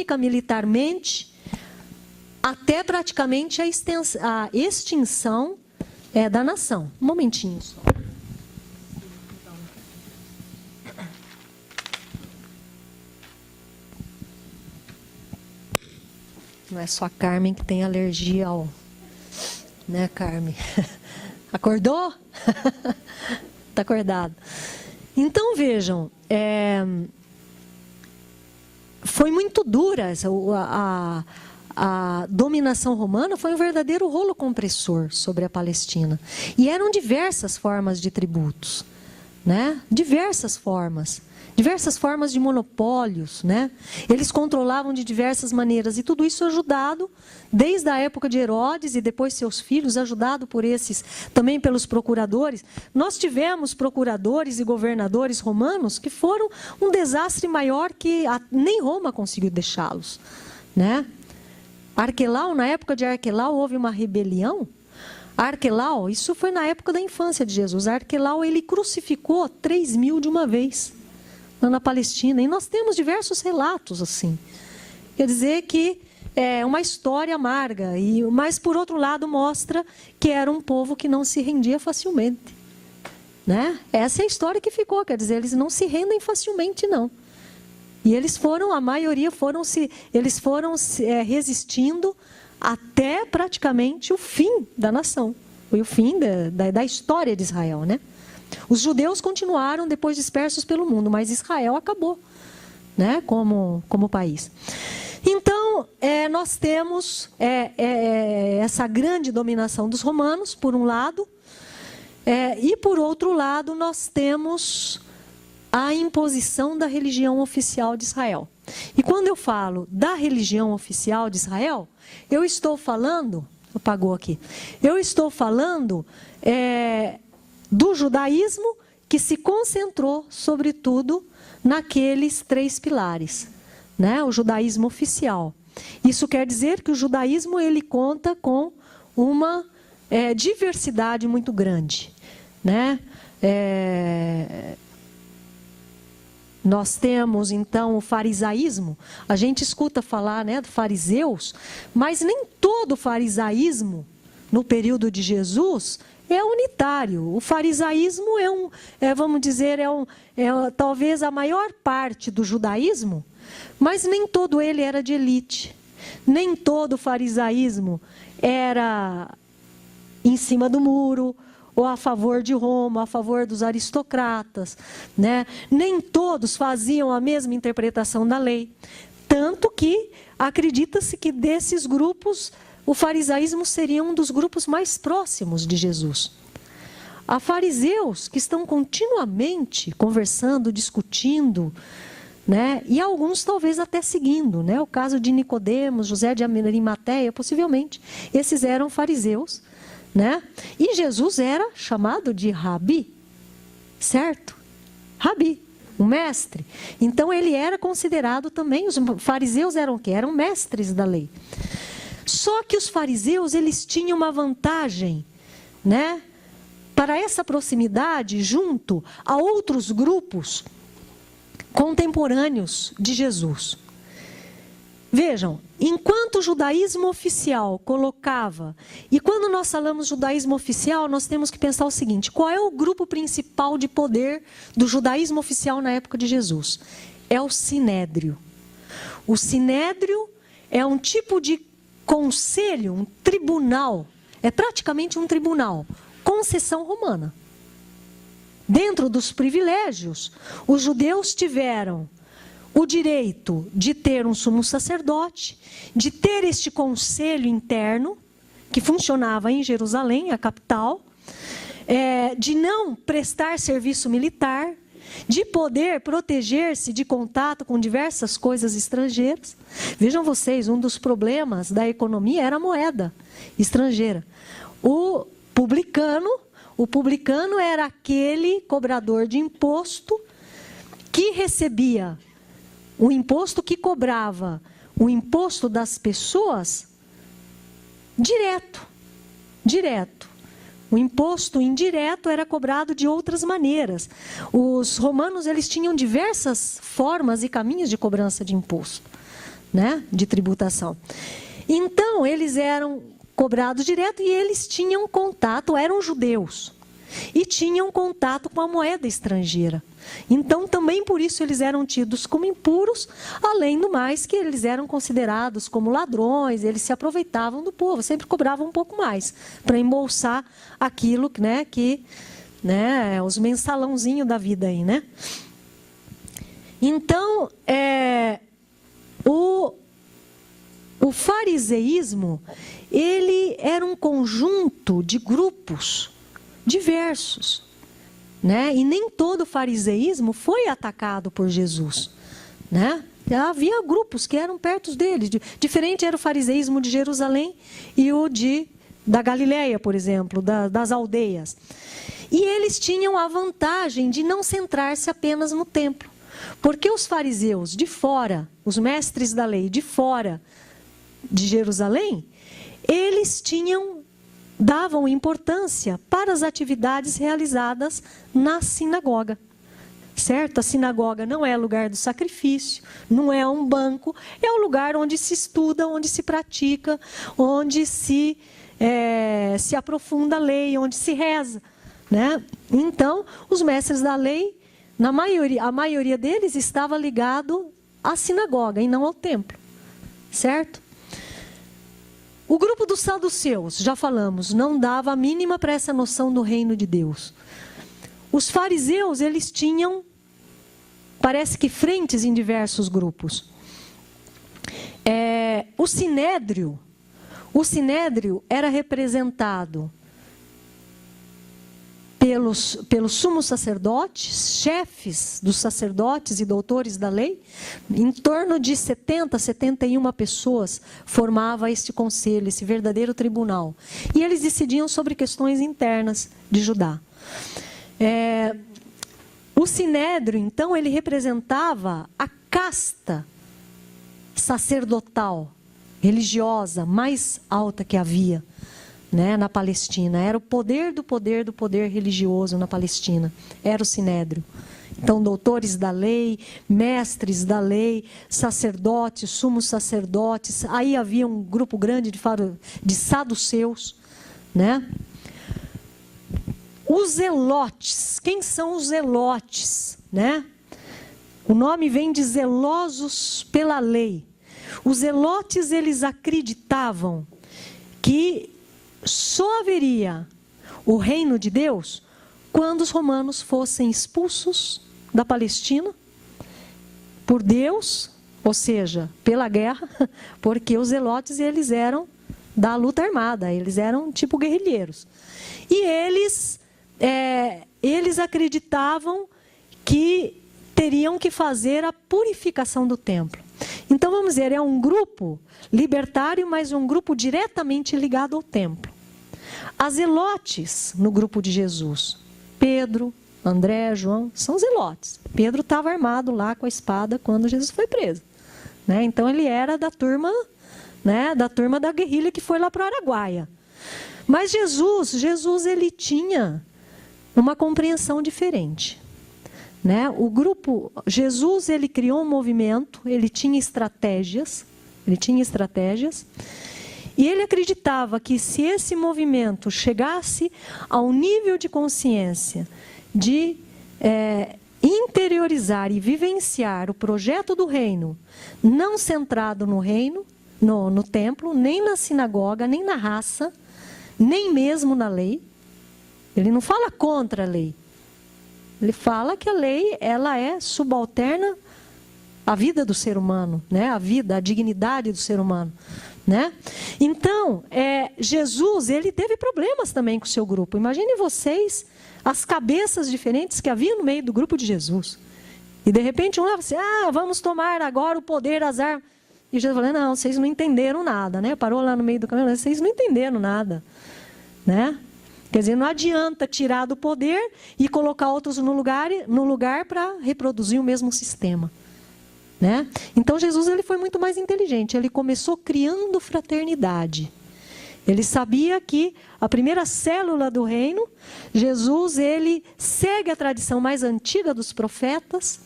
pacífica militarmente, até praticamente a extinção da nação. Um momentinho só. Não é só a Carmen que tem alergia ao... Né, Carmen? Acordou? Está acordado. Então, vejam, foi muito dura a dominação romana, foi um verdadeiro rolo compressor sobre a Palestina. E eram diversas formas de tributos, né? Diversas formas de monopólios, né? Eles controlavam de diversas maneiras, e tudo isso ajudado, desde a época de Herodes e depois seus filhos, ajudado por esses, também pelos procuradores. Nós tivemos procuradores e governadores romanos que foram um desastre maior que nem Roma conseguiu deixá-los, né? Arquelau, na época de Arquelau, houve uma rebelião. Arquelau, isso foi na época da infância de Jesus. Arquelau, ele crucificou 3.000 de uma vez na Palestina, e nós temos diversos relatos assim. Quer dizer que é uma história amarga, mas por outro lado mostra que era um povo que não se rendia facilmente, né? Essa é a história que ficou, quer dizer, eles não se rendem facilmente, não. E eles foram, a maioria foram resistindo até praticamente o fim da nação, foi o fim da história de Israel, né? Os judeus continuaram depois dispersos pelo mundo, mas Israel acabou, né, como país. Então, nós temos essa grande dominação dos romanos, por um lado, e por outro lado nós temos a imposição da religião oficial de Israel. E quando eu falo da religião oficial de Israel, eu estou falando, apagou aqui, eu estou falando do judaísmo, que se concentrou, sobretudo, naqueles 3 pilares, né? O judaísmo oficial. Isso quer dizer que o judaísmo ele conta com uma diversidade muito grande, né? Nós temos, então, o farisaísmo. A gente escuta falar, né, de fariseus, mas nem todo o farisaísmo, no período de Jesus, é unitário. O farisaísmo vamos dizer, talvez a maior parte do judaísmo, mas nem todo ele era de elite. Nem todo o farisaísmo era em cima do muro, ou a favor de Roma, a favor dos aristocratas, né? Nem todos faziam a mesma interpretação da lei. Tanto que acredita-se que desses grupos, o farisaísmo seria um dos grupos mais próximos de Jesus. Há fariseus que estão continuamente conversando, discutindo, né? E alguns talvez até seguindo, né? O caso de Nicodemos, José de Arimateia, possivelmente. Esses eram fariseus, né? E Jesus era chamado de Rabi, certo? Rabi, um mestre. Então ele era considerado também, os fariseus eram o quê? Eram mestres da lei. Só que os fariseus, eles tinham uma vantagem, né? Para essa proximidade junto a outros grupos contemporâneos de Jesus. Vejam, enquanto o judaísmo oficial colocava, e quando nós falamos judaísmo oficial, nós temos que pensar o seguinte: qual é o grupo principal de poder do judaísmo oficial na época de Jesus? É o sinédrio. O sinédrio é um tipo de conselho, um tribunal, é praticamente um tribunal, concessão romana. Dentro dos privilégios, os judeus tiveram o direito de ter um sumo sacerdote, de ter este conselho interno, que funcionava em Jerusalém, a capital, de não prestar serviço militar, de poder proteger-se de contato com diversas coisas estrangeiras. Vejam vocês, um dos problemas da economia era a moeda estrangeira. O publicano era aquele cobrador de imposto que recebia o imposto, que cobrava o imposto das pessoas direto. O imposto indireto era cobrado de outras maneiras. Os romanos, eles tinham diversas formas e caminhos de cobrança de imposto, né, de tributação. Então, eles eram cobrados direto e eles tinham contato, eram judeus, e tinham contato com a moeda estrangeira. Então, também por isso eles eram tidos como impuros, além do mais que eles eram considerados como ladrões, eles se aproveitavam do povo, sempre cobravam um pouco mais, para embolsar aquilo, né, que, né, os mensalãozinhos da vida aí, né? Então, o fariseísmo, ele era um conjunto de grupos diversos, né? E nem todo o fariseísmo foi atacado por Jesus, né? Havia grupos que eram perto dele. Diferente era o fariseísmo de Jerusalém e o da Galileia, por exemplo, das aldeias. E eles tinham a vantagem de não centrar-se apenas no templo. Porque os fariseus de fora, os mestres da lei de fora de Jerusalém, eles davam importância para as atividades realizadas na sinagoga. Certo? A sinagoga não é lugar do sacrifício, não é um banco, é o lugar onde se estuda, onde se pratica, onde se aprofunda a lei, onde se reza, né? Então, os mestres da lei, a maioria deles estava ligado à sinagoga e não ao templo, certo? O grupo dos saduceus, já falamos, não dava a mínima para essa noção do reino de Deus. Os fariseus, eles tinham, parece que frentes em diversos grupos. O sinédrio era representado pelos sumos sacerdotes, chefes dos sacerdotes e doutores da lei. Em torno de 71 pessoas formava este conselho, esse verdadeiro tribunal. E eles decidiam sobre questões internas de Judá. O sinédrio, então, ele representava a casta sacerdotal, religiosa, mais alta que havia, né, na Palestina. Era o poder do poder religioso na Palestina. Era o sinédrio. Então, doutores da lei, mestres da lei, sacerdotes, sumos sacerdotes. Aí havia um grupo grande de saduceus, né? Os zelotes. Quem são os zelotes, né? O nome vem de zelosos pela lei. Os zelotes, eles acreditavam que só haveria o reino de Deus quando os romanos fossem expulsos da Palestina por Deus, ou seja, pela guerra, porque os zelotes, eles eram da luta armada, eles eram tipo guerrilheiros. E eles acreditavam que teriam que fazer a purificação do templo. Então, vamos dizer, é um grupo libertário, mas um grupo diretamente ligado ao templo. As zelotes no grupo de Jesus, Pedro, André, João, são zelotes. Pedro estava armado lá com a espada quando Jesus foi preso, né? Então, ele era da turma, né, da guerrilha que foi lá para o Araguaia. Mas Jesus, ele tinha uma compreensão diferente, né? O grupo, Jesus, ele criou um movimento, ele tinha estratégias, e ele acreditava que se esse movimento chegasse ao nível de consciência de interiorizar e vivenciar o projeto do reino, não centrado no reino, no templo, nem na sinagoga, nem na raça, nem mesmo na lei. Ele não fala contra a lei. Ele fala que a lei, ela é subalterna à vida do ser humano, né? A dignidade do ser humano, né? Então, Jesus, ele teve problemas também com o seu grupo. Imaginem vocês as cabeças diferentes que havia no meio do grupo de Jesus. E de repente um falava assim, vamos tomar agora o poder das armas. E Jesus falou, não, vocês não entenderam nada, né? Parou lá no meio do caminho, vocês não entenderam nada, né? Quer dizer, não adianta tirar do poder e colocar outros no lugar para reproduzir o mesmo sistema, né? Então, Jesus, ele foi muito mais inteligente. Ele começou criando fraternidade. Ele sabia que a primeira célula do reino, Jesus, ele segue a tradição mais antiga dos profetas,